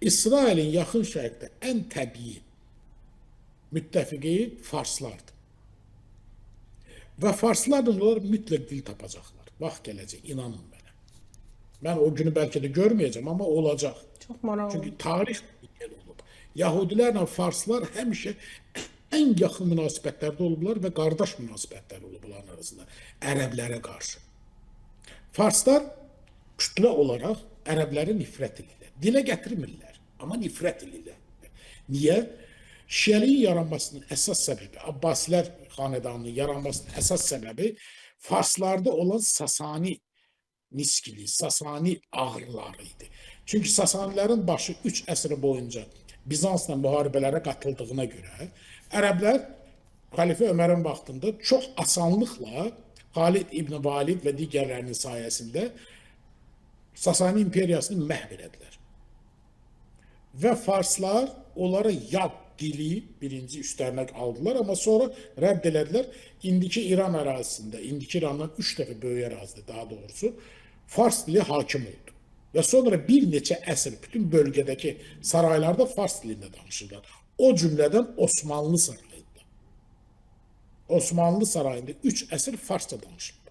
İsrailin yaxın şərqdə ən təbii müttəfiqi farslardır. Və farslarla onlar mütləq dil tapacaqlar. Vaxt gələcək, inanın mənə. Mən o günü bəlkə də görməyəcəm, amma olacaq. Çox maraqlı. Çünki tarix belə olub. Yahudilərlə farslar həmişə ən yaxın münasibətlərdə olublar və qardaş münasibətlər olub bunların arasında ərəblərə qarşı. Farslar kütlə olaraq ərəbləri nifrət edirlər. Dilə gətirmirlər, amma nifrət edirlər. Niyə? Şiəliyin yaranmasının əsas səbəbi, Abbasilər xanədanının yaranmasının əsas səbəbi Farslarda olan Sasani niskili, Sasani ağrıları idi. Çünki Sasanilərin başı 3 əsr boyunca Bizansla müharibələrə qatıldığına görə ərəblər Xəlifə Ömərin vaxtında çox asanlıqla Xalid İbn Valid və digərlərinin sayəsində Sasani imperiyasını məhv elədilər. Və farslar onlara yad dili birinci üstlərinə aldılar, amma sonra rədd elədilər. İndiki İran ərazisində, indiki İrandan 3 dəfə böyük ərazidə daha doğrusu fars dili hakim oldu. Və sonra bir neçə əsr bütün bölgədəki saraylarda fars dilində danışırlar. O cümlədən Osmanlı sarayında. Osmanlı sarayında 3 əsr farsça danışırlar.